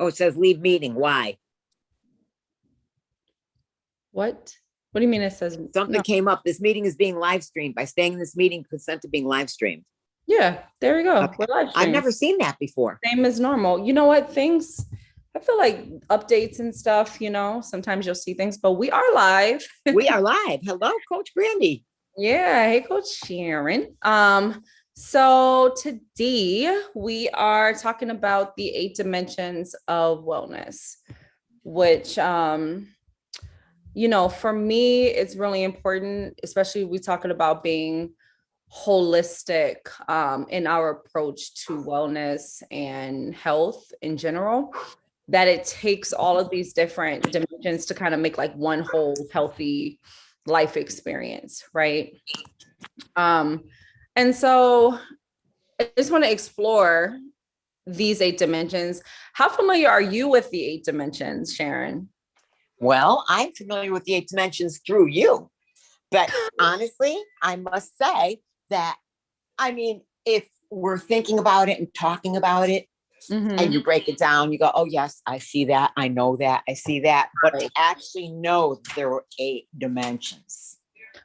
Oh, it says leave meeting. Why? What? What do you mean it says Something no? came up. This meeting is being live streamed. By staying in this meeting, consent to being live streamed. Yeah, there we go. Okay. We're live I've streaming. never seen that before. Same as normal. You know what? Things, I feel like updates and stuff, sometimes you'll see things, but we are live. We are live. Hello, Coach Brandi. Yeah. Hey, Coach Sharon. So today we are talking about the 8 dimensions of wellness, which for me, it's really important, especially we talking about being holistic in our approach to wellness and health in general, that it takes all of these different dimensions to kind of make like one whole healthy life experience, right? And so I just want to explore these 8 dimensions. How familiar are you with the 8 dimensions, Sharon? Well, I'm familiar with the 8 dimensions through you. But honestly, I must say that, if we're thinking about it and talking about it, and you break it down, you go, oh, yes, I see that. I know that. I see that. But to actually know there were 8 dimensions.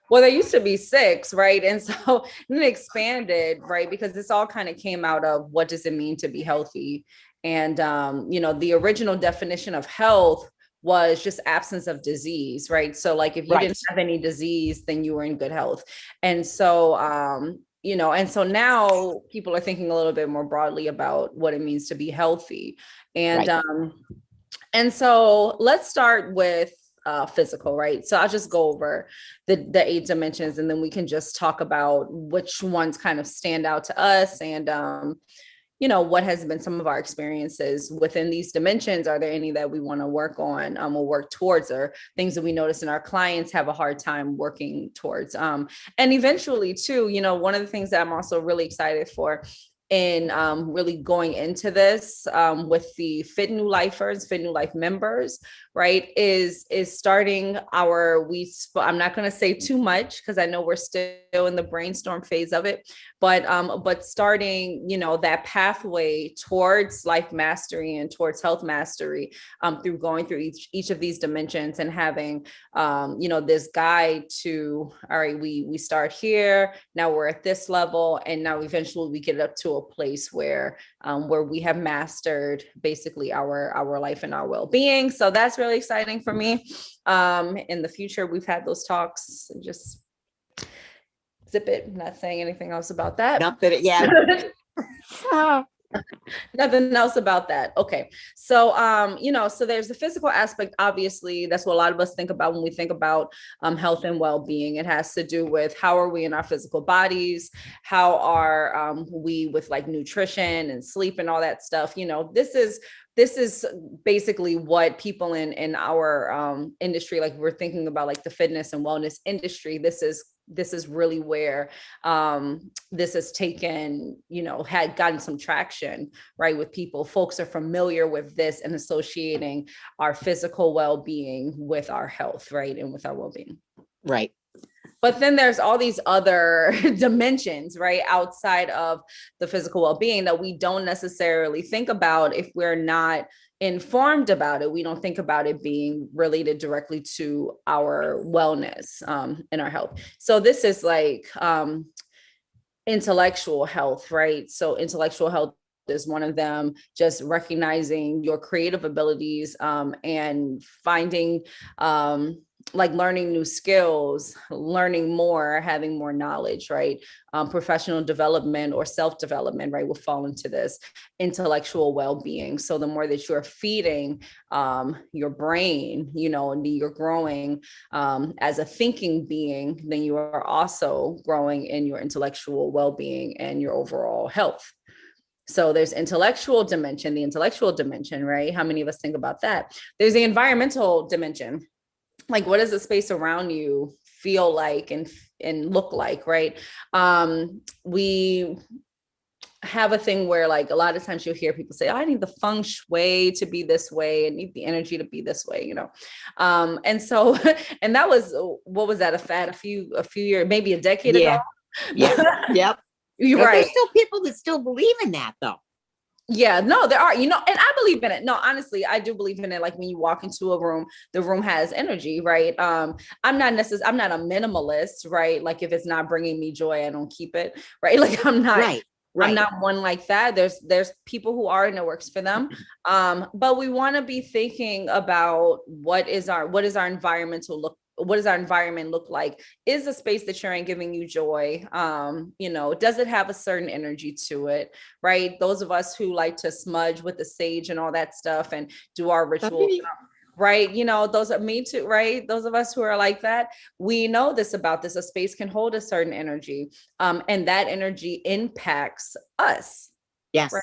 Well, there used to be 6, right? And so then it expanded, right? Because this all kind of came out of what does it mean to be healthy? And, the original definition of health was just absence of disease, right? So like if you didn't have any disease, then you were in good health. And so, and so now people are thinking a little bit more broadly about what it means to be healthy. And so let's start with physical, right? So I'll just go over the 8 dimensions, and then we can just talk about which ones kind of stand out to us, and what has been some of our experiences within these dimensions. Are there any that we want to work on or work towards, or things that we notice in our clients have a hard time working towards? And eventually too, one of the things that I'm also really excited for in really going into this with the Fit New Lifers, Fit New Life members, right, is starting I'm not going to say too much because I know we're still in the brainstorm phase of it, but starting, that pathway towards life mastery and towards health mastery through going through each of these dimensions, and having, this guide to, all right, we start here, now we're at this level, and now eventually we get up to a place where we have mastered basically our life and our well-being. So that's really exciting for me. In the future, we've had those talks. Just zip it. I'm not saying anything else about that. Not that Nothing else about that. Okay. So, so there's the physical aspect. Obviously, that's what a lot of us think about when we think about health and well-being. It has to do with how are we in our physical bodies? How are we with like nutrition and sleep and all that stuff? This is basically what people in our industry, like we're thinking about like the fitness and wellness industry. This is really where this has taken, had gotten some traction, right? With people, folks are familiar with this and associating our physical well-being with our health, right? And with our well-being. Right. But then there's all these other dimensions, right, outside of the physical well-being that we don't necessarily think about if we're not informed about it. We don't think about it being related directly to our wellness and our health. So this is like intellectual health, right? So intellectual health is one of them, just recognizing your creative abilities and finding like learning new skills, learning more, having more knowledge, right? Professional development or self-development, right, will fall into this intellectual well-being. So the more that you're feeding your brain, and you're growing as a thinking being, then you are also growing in your intellectual well-being and your overall health. So there's the intellectual dimension, right? How many of us think about that? There's the environmental dimension. Like, what does the space around you feel like and look like, right? We have a thing where like a lot of times you'll hear people say, oh, I need the feng shui to be this way, I need the energy to be this way, and so and that was, what was that, a fad a few years, maybe a decade ago. Yep. You're right. There's still people that still believe in that though. Yeah, no, there are, and I believe in it. No, honestly, I do believe in it. Like when you walk into a room, the room has energy, right? I'm not a minimalist, right? Like if it's not bringing me joy, I don't keep it, right? Like Right. I'm Right. not one like that. There's people who are and it works for them. But we want to be thinking about what is our environmental look what does our environment look like? Is the space that you're in giving you joy? Does it have a certain energy to it? Right? Those of us who like to smudge with the sage and all that stuff and do our rituals, Okay. right? Those are me too, right? Those of us who are like that, we know this about this. A space can hold a certain energy, and that energy impacts us. Right. Yes.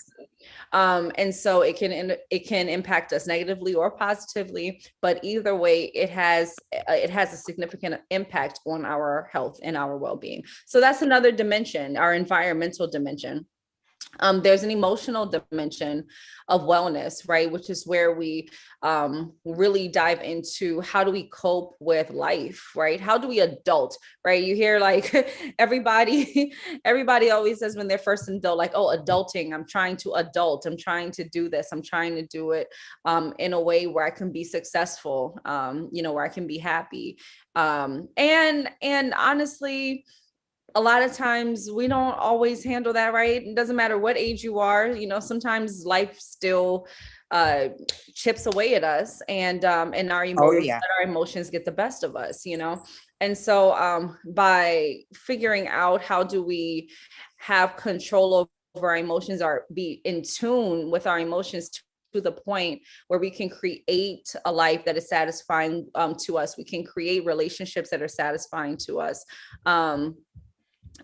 And so it can impact us negatively or positively, but either way, it has a significant impact on our health and our well-being. So that's another dimension, our environmental dimension. There's an emotional dimension of wellness, right? Which is where we really dive into how do we cope with life, right? How do we adult, right? You hear like everybody always says when they're first an adult, like, oh, adulting, I'm trying to adult, I'm trying to do this, I'm trying to do it in a way where I can be successful, where I can be happy. And honestly, a lot of times we don't always handle that right. It doesn't matter what age you are, sometimes life still chips away at us, and Oh yeah. our emotions get the best of us, and so by figuring out how do we have control over our emotions or be in tune with our emotions to the point where we can create a life that is satisfying to us, we can create relationships that are satisfying to us,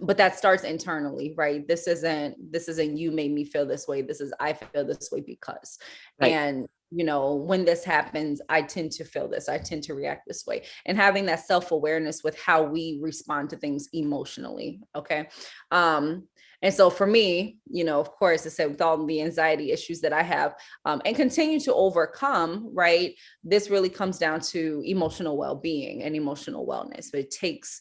but that starts internally, right? This isn't you made me feel this way, this is I feel this way because. Right. And when this happens, I tend to feel this, I tend to react this way, and having that self-awareness with how we respond to things emotionally. Okay. And so for me, of course, I said with all the anxiety issues that I have and continue to overcome, right? This really comes down to emotional well-being and emotional wellness. But it takes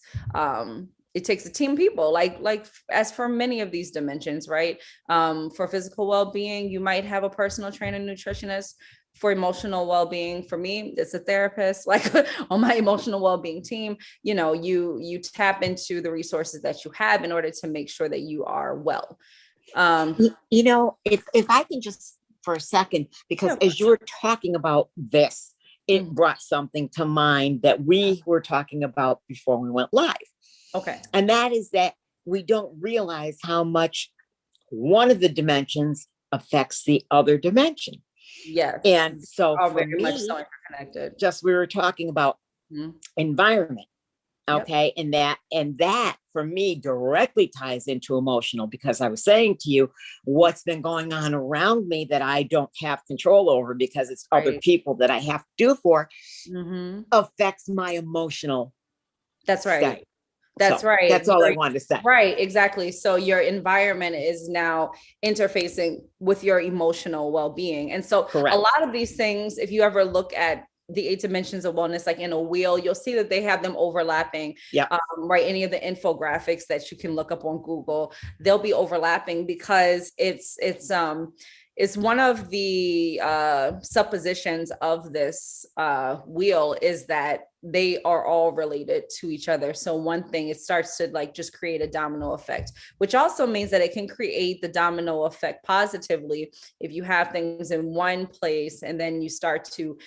a team of people, like as for many of these dimensions, right? For physical well-being, you might have a personal trainer, nutritionist. For emotional well-being, for me, it's a therapist. Like on my emotional well-being team, you tap into the resources that you have in order to make sure that you are well. If I can just for a second, because Yeah. as you were talking about this, it Mhm. brought something to mind that we were talking about before we went live. Okay. And that is that we don't realize how much one of the dimensions affects the other dimension. Yes. And so All for very much me, so interconnected. just we were talking about Mhm. environment. Yep. Okay. And that for me directly ties into emotional, because I was saying to you, what's been going on around me that I don't have control over because it's other Right. people that I have to do for Mm-hmm. affects my emotional That's right. state. That's So right. that's all I wanted to say. Right, exactly. So your environment is now interfacing with your emotional well-being. And so a Correct. lot of these things, if you ever look at the 8 dimensions of wellness, like in a wheel, you'll see that they have them overlapping. Yeah. Right. Any of the infographics that you can look up on Google, they'll be overlapping because it's one of the suppositions of this wheel is that they are all related to each other. So one thing, it starts to like just create a domino effect, which also means that it can create the domino effect positively if you have things in one place and then you start to,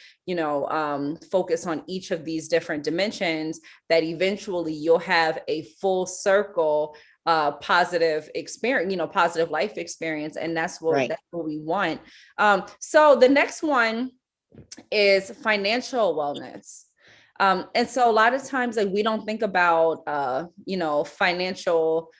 focus on each of these different dimensions, that eventually you'll have a full circle positive experience, positive life experience. And that's Right. what we want. So the next one is financial wellness. And so a lot of times, like, we don't think about financial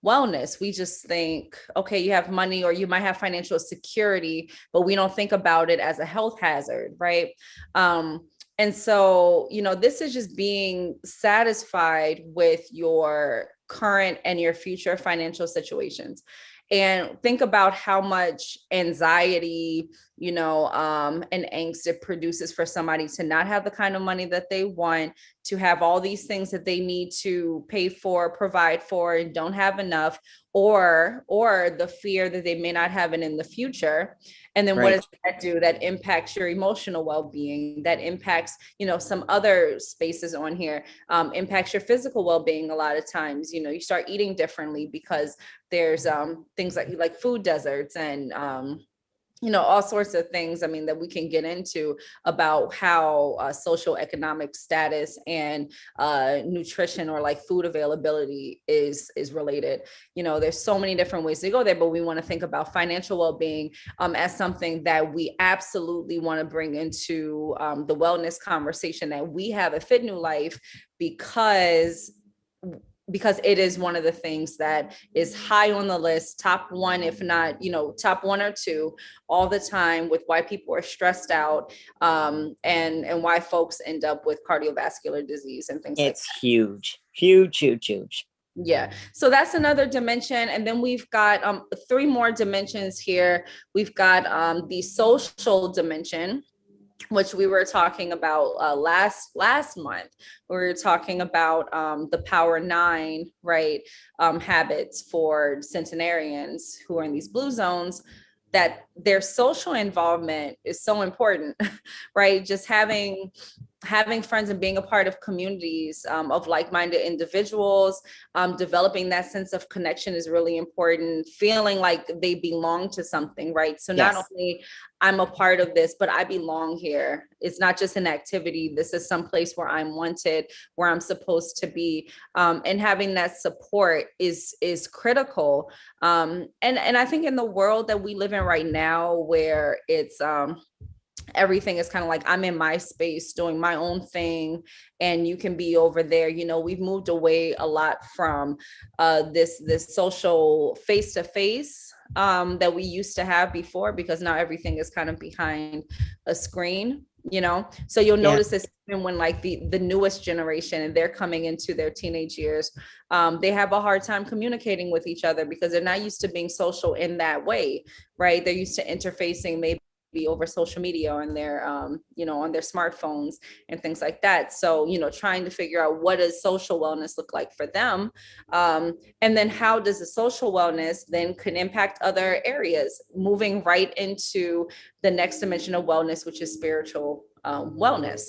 wellness. We just think, okay, you have money or you might have financial security, but we don't think about it as a health hazard, right? And so, this is just being satisfied with your current and your future financial situations. Think about how much anxiety, and angst it produces for somebody to not have the kind of money that they want, to have all these things that they need to pay for, provide for, and don't have enough, or the fear that they may not have it in the future. And then what Right. does that do? That impacts your emotional well-being, that impacts, some other spaces on here, impacts your physical well-being. A lot of times, you start eating differently because there's things like food deserts and all sorts of things, that we can get into about how social economic status and nutrition, or like food availability, is related. There's so many different ways to go there, but we want to think about financial well-being as something that we absolutely want to bring into the wellness conversation that we have at Fit New Life, because it is one of the things that is high on the list, top one, if not, top one or two, all the time, with why people are stressed out, and why folks end up with cardiovascular disease and things like that. It's huge, huge, huge, huge. Yeah. So that's another dimension. And then we've got 3 more dimensions here. We've got the social dimension, which we were talking about last month. We were talking about the Power 9, right? Habits for centenarians who are in these blue zones, that their social involvement is so important, right? Just having friends and being a part of communities of like-minded individuals, developing that sense of connection is really important. Feeling like they belong to something, right? So not only I'm a part of this, but I belong here. It's not just an activity. This is some place where I'm wanted, where I'm supposed to be. And having that support is critical. And I think in the world that we live in right now, where it's everything is kind of like, I'm in my space doing my own thing and you can be over there. We've moved away a lot from this social face-to-face that we used to have before, because now everything is kind of behind a screen. So you'll notice this even when like the newest generation, and they're coming into their teenage years, they have a hard time communicating with each other because they're not used to being social in that way, right? They're used to interfacing maybe over social media on their on their smartphones and things like that. So trying to figure out what does social wellness look like for them, and then how does the social wellness then can impact other areas, moving right into the next dimension of wellness, which is spiritual wellness,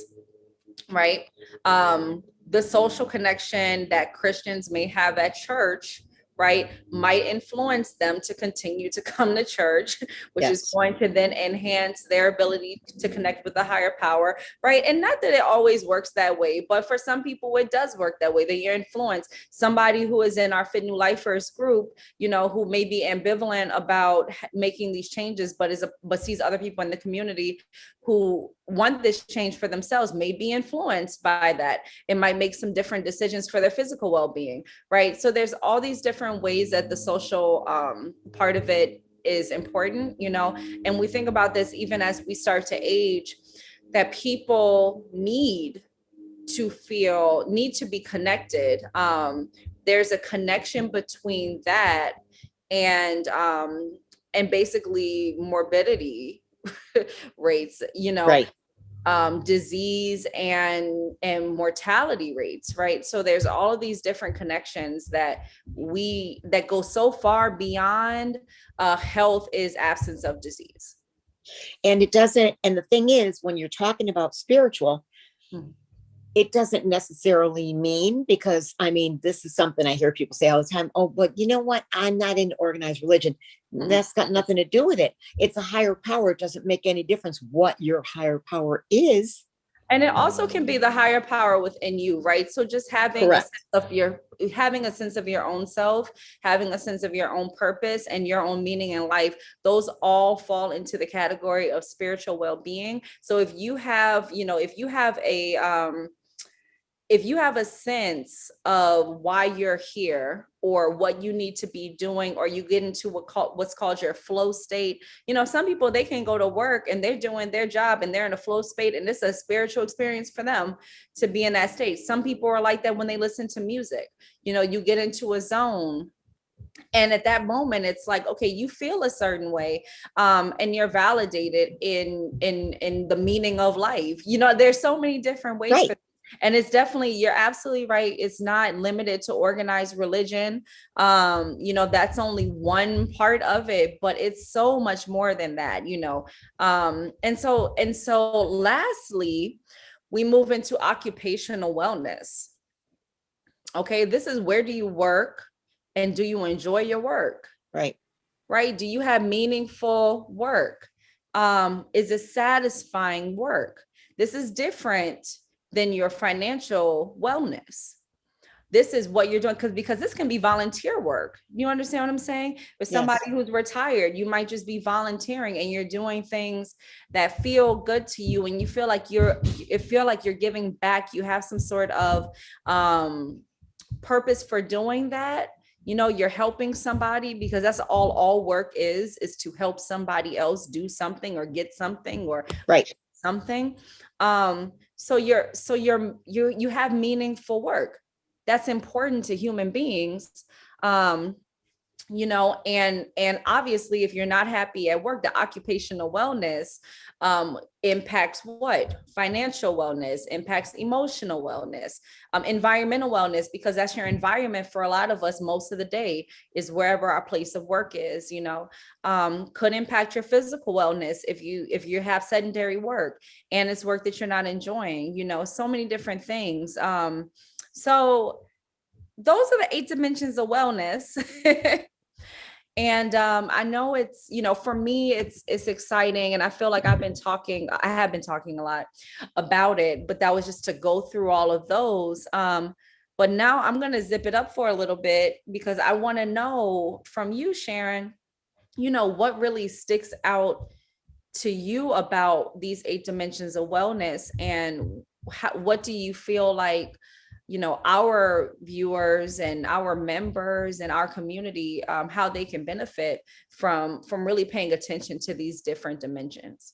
right? The social connection that Christians may have at church, right, might influence them to continue to come to church, which is going to then enhance their ability to connect with the higher power, right? And not that it always works that way, but for some people it does work that way, that you influence somebody who is in our Fit New Lifers group, who may be ambivalent about making these changes, but sees other people in the community who want this change for themselves, may be influenced by that. It might make some different decisions for their physical well-being, right? So there's all these different ways that the social part of it is important, and we think about this even as we start to age, that people need to be connected. There's a connection between that and basically morbidity rates, Right. Disease and mortality rates, right? So there's all of these different connections that go so far beyond health is absence of disease. And the thing is, when you're talking about spiritual, it doesn't necessarily mean, because this is something I hear people say all the time. Oh, but you know what? I'm not in organized religion. That's got nothing to do with it. It's a higher power. It doesn't make any difference what your higher power is. And it also can be the higher power within you, right? So just having a sense of your own self, having a sense of your own purpose and your own meaning in life, those all fall into the category of spiritual well-being. So if you have a sense of why you're here or what you need to be doing, or you get into what's called your flow state. Some people, they can go to work and they're doing their job and they're in a flow state, and it's a spiritual experience for them to be in that state. Some people are like that when they listen to music. You get into a zone, and at that moment, it's like, okay, you feel a certain way, and you're validated in the meaning of life. There's so many different ways for And it's definitely, you're absolutely right. It's not limited to organized religion. That's only one part of it, but it's so much more than that, and so lastly, we move into occupational wellness. Okay, this is, where do you work and do you enjoy your work? Right. Right? Do you have meaningful work? Is it satisfying work? This is different than your financial wellness. This is what you're doing, because this can be volunteer work. You understand what I'm saying? With somebody Yes. who's retired, you might just be volunteering and you're doing things that feel good to you, and you feel like you're giving back. You have some sort of purpose for doing that. You're helping somebody, because that's all work is to help somebody else do something or get something or Right. something. You have meaningful work. That's important to human beings. And obviously, if you're not happy at work, the occupational wellness impacts what? Financial wellness, impacts emotional wellness, environmental wellness, because that's your environment. For a lot of us, most of the day is wherever our place of work is. Could impact your physical wellness if you have sedentary work and it's work that you're not enjoying. So many different things. So those are the 8 dimensions of wellness. And I know it's, for me, it's exciting. And I feel like I have been talking a lot about it, but that was just to go through all of those. But now I'm going to zip it up for a little bit, because I want to know from you, Sharon, what really sticks out to you about these 8 dimensions of wellness, and what do you feel like our viewers and our members and our community, how they can benefit from really paying attention to these different dimensions?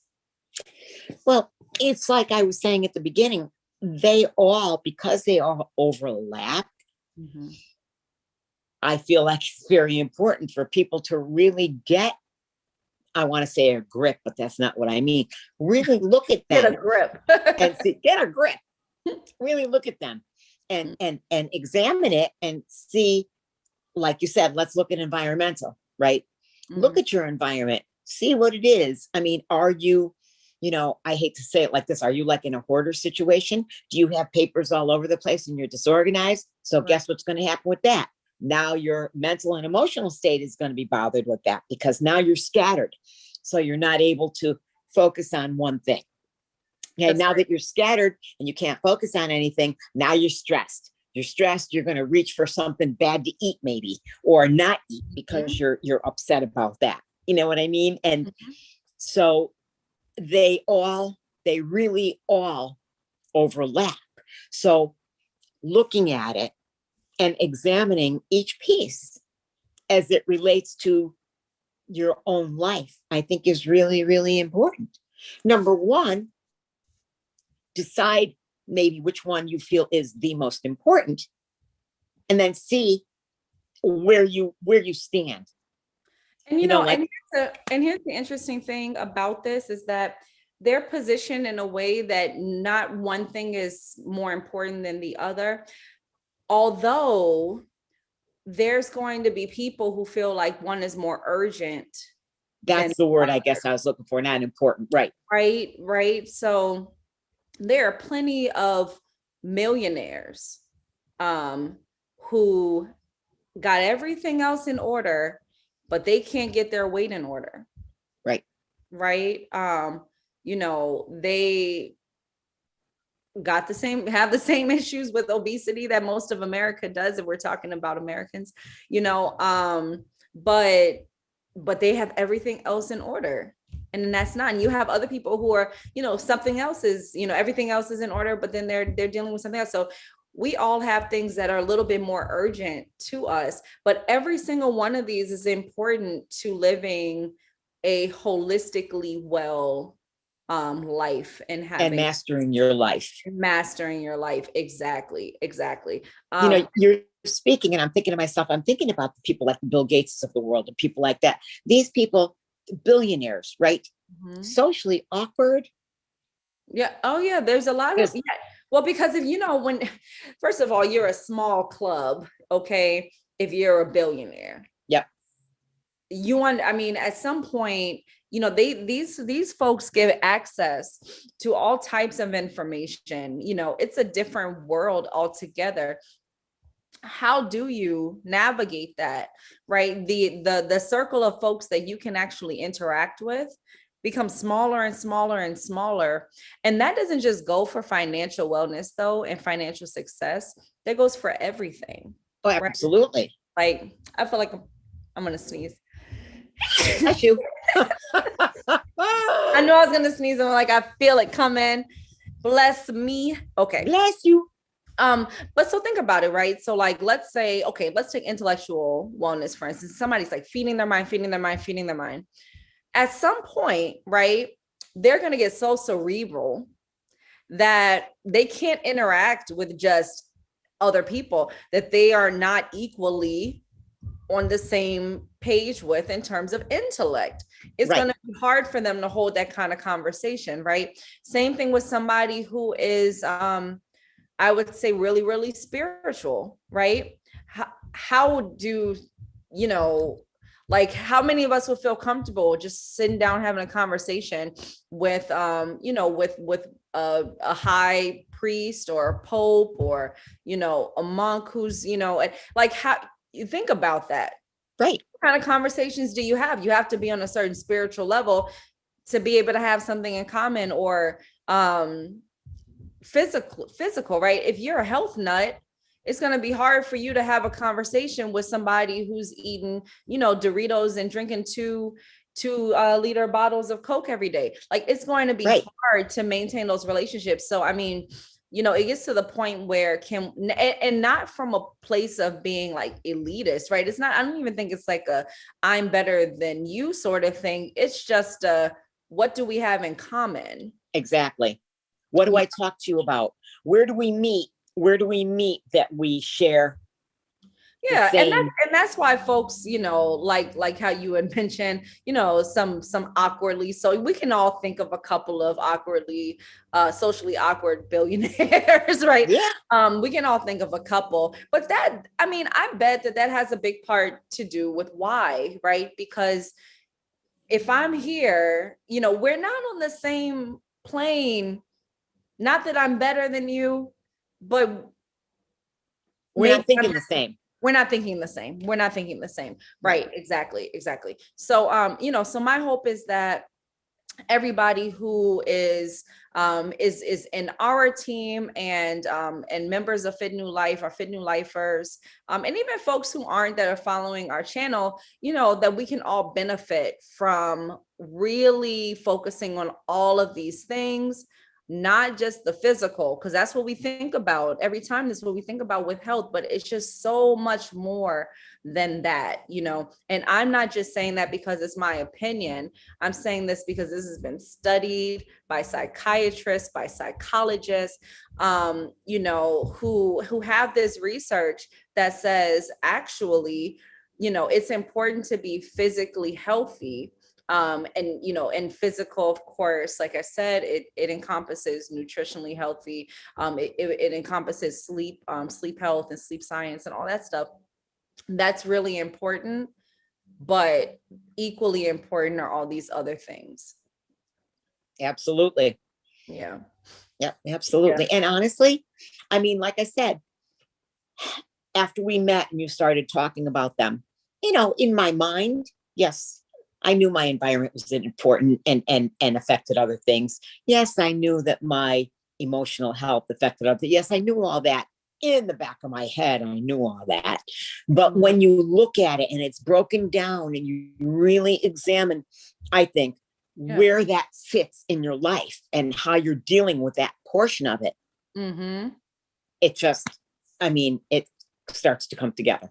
Well, it's like I was saying at the beginning, because they all overlap, Mm-hmm. I feel like it's very important for people to really get, I want to say a grip, but that's not what I mean. Really look at them. Get a grip. And see, get a grip. Really look at them and examine it and see, like you said, let's look at environmental, right? Mm-hmm. Look at your environment, see what it is. I mean, are you, I hate to say it like this, are you like in a hoarder situation? Do you have papers all over the place and you're disorganized? So right. Guess what's going to happen with that? Now your mental and emotional state is going to be bothered with that, because now you're scattered. So you're not able to focus on one thing. Okay, now that you're scattered and you can't focus on anything, now you're stressed. You're stressed, you're going to reach for something bad to eat maybe, or not eat because you're upset about that. You know what I mean? And so they really all overlap. So looking at it and examining each piece as it relates to your own life, I think is really, really important. Number one, decide maybe which one you feel is the most important, and then see where you stand. And and here's the interesting thing about this is that they're positioned in a way that not one thing is more important than the other. Although there's going to be people who feel like one is more urgent. That's the word I guess I was looking for, not important. Right. Right. So there are plenty of millionaires who got everything else in order, but they can't get their weight in order. Right. Right. They have the same issues with obesity that most of America does, if we're talking about Americans, but they have everything else in order. And then that's not, and you have other people who are, something else is, everything else is in order, but then they're dealing with something else. So we all have things that are a little bit more urgent to us, but every single one of these is important to living a holistically well life and mastering your life. Exactly. You're speaking and I'm thinking to myself, I'm thinking about the people like the Bill Gates of the world and people like that. These people, billionaires, right? Mm-hmm. Socially awkward. Yeah. Oh yeah. There's a lot of, Well, because if you know, first of all, you're a small club, okay, if you're a billionaire. Yep. I mean, at some point, these folks give access to all types of information. It's a different world altogether. How do you navigate that, right? The circle of folks that you can actually interact with becomes smaller and smaller and smaller. And that doesn't just go for financial wellness though, and financial success. That goes for everything. Oh, Right? absolutely. Like, I feel like I'm gonna sneeze. Bless you. I know I was gonna sneeze, and like, I feel it coming. Bless me. Okay. Bless you. But so think about it, right? So like, let's say, okay, let's take intellectual wellness, for instance. Somebody's like feeding their mind, feeding their mind, feeding their mind. At some point, right, they're going to get so cerebral that they can't interact with just other people that they are not equally on the same page with in terms of intellect. It's Right. going to be hard for them to hold that kind of conversation, right? Same thing with somebody who is, I would say, really, really spiritual, right? How do, like, how many of us would feel comfortable just sitting down having a conversation with with a high priest or a pope, or a monk who's like, how you think about that, right? What kind of conversations do you have? You have to be on a certain spiritual level to be able to have something in common, or physical, right? If you're a health nut, it's going to be hard for you to have a conversation with somebody who's eating, Doritos and drinking two liter bottles of Coke every day. Like, it's going to be right. hard to maintain those relationships. So, I mean, it gets to the point where and not from a place of being like elitist, right? It's not, I don't even think it's like I'm better than you sort of thing. It's just what do we have in common? Exactly. What do I talk to you about? Where do we meet? Where do we meet that we share? Yeah, and that's why folks, like how you had mentioned, some awkwardly. So we can all think of a couple of awkwardly, socially awkward billionaires, right? Yeah. We can all think of a couple, but I bet that has a big part to do with why, right? Because if I'm here, we're not on the same plane. Not that I'm better than you, but we're not thinking the same. We're not thinking the same. We're not thinking the same. Right. Exactly. So, so my hope is that everybody who is in our team, and members of Fit New Life, or Fit New Lifers, and even folks who aren't, that are following our channel, that we can all benefit from really focusing on all of these things, not just the physical, because that's what we think about every time. This is what we think about with health, but it's just so much more than that, and I'm not just saying that because it's my opinion. I'm saying this because this has been studied by psychiatrists, by psychologists, who have this research that says, actually, it's important to be physically healthy. And physical, of course, like I said, it encompasses nutritionally healthy. It encompasses sleep health and sleep science and all that stuff. That's really important, but equally important are all these other things. Absolutely. Yeah. Absolutely. Yeah. And honestly, I mean, like I said, after we met and you started talking about them, in my mind, yes, I knew my environment was important and affected other things. Yes, I knew that my emotional health affected other. Yes, I knew all that in the back of my head. I knew all that. But when you look at it and it's broken down and you really examine, I think, where that fits in your life and how you're dealing with that portion of it, it just, it starts to come together.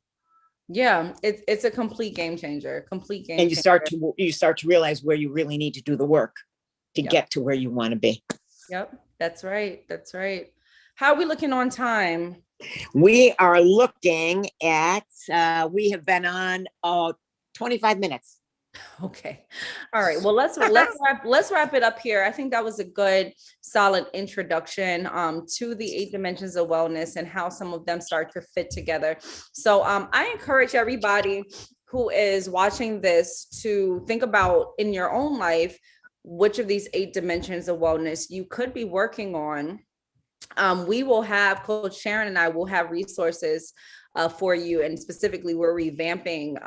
Yeah, it's a complete game changer. And you start to realize where you really need to do the work to get to where you want to be. Yep, that's right. How are we looking on time? We are looking at, we have been on 25 minutes. Okay. All right. Well, let's wrap it up here. I think that was a good, solid introduction to the 8 dimensions of wellness and how some of them start to fit together. So I encourage everybody who is watching this to think about in your own life which of these 8 dimensions of wellness you could be working on. We will have Coach Sharon and I will have resources for you. And specifically, we're revamping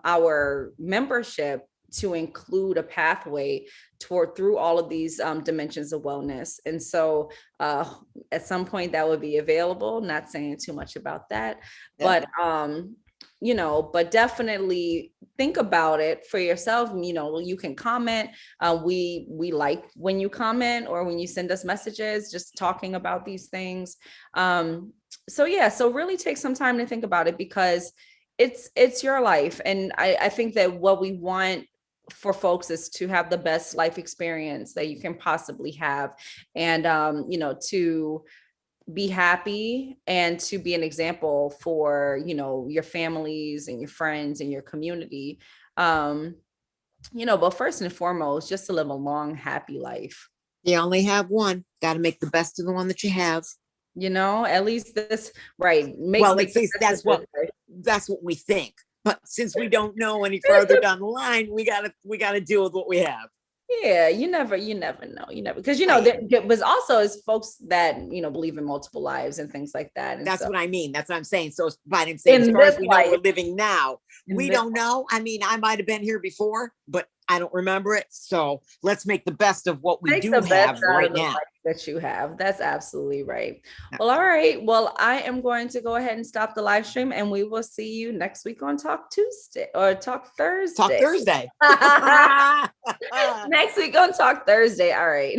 our membership to include a pathway through all of these dimensions of wellness. And so at some point that will be available, not saying too much about that, but but definitely think about it for yourself. You can comment. We like when you comment or when you send us messages, just talking about these things. So really take some time to think about it, because it's your life. And I think that what we want for folks is to have the best life experience that you can possibly have. And, to be happy and to be an example for, your families and your friends and your community. But first and foremost, just to live a long, happy life. You only have one. Got to make the best of the one that you have. At least this, right. At least that's what we think. But since we don't know any further down the line, we gotta deal with what we have. Yeah, you never know, because there was also is folks that believe in multiple lives and things like that. And that's what I mean. That's what I'm saying. So, but I'm saying, as far as we know, we're living now. We don't know. I mean, I might have been here before, but I don't remember it. So let's make the best of what we do have right now. That you have. That's absolutely right. Well, all right. Well, I am going to go ahead and stop the live stream, and we will see you next week on Talk Tuesday or Talk Thursday. Talk Thursday. Next week on Talk Thursday. All right.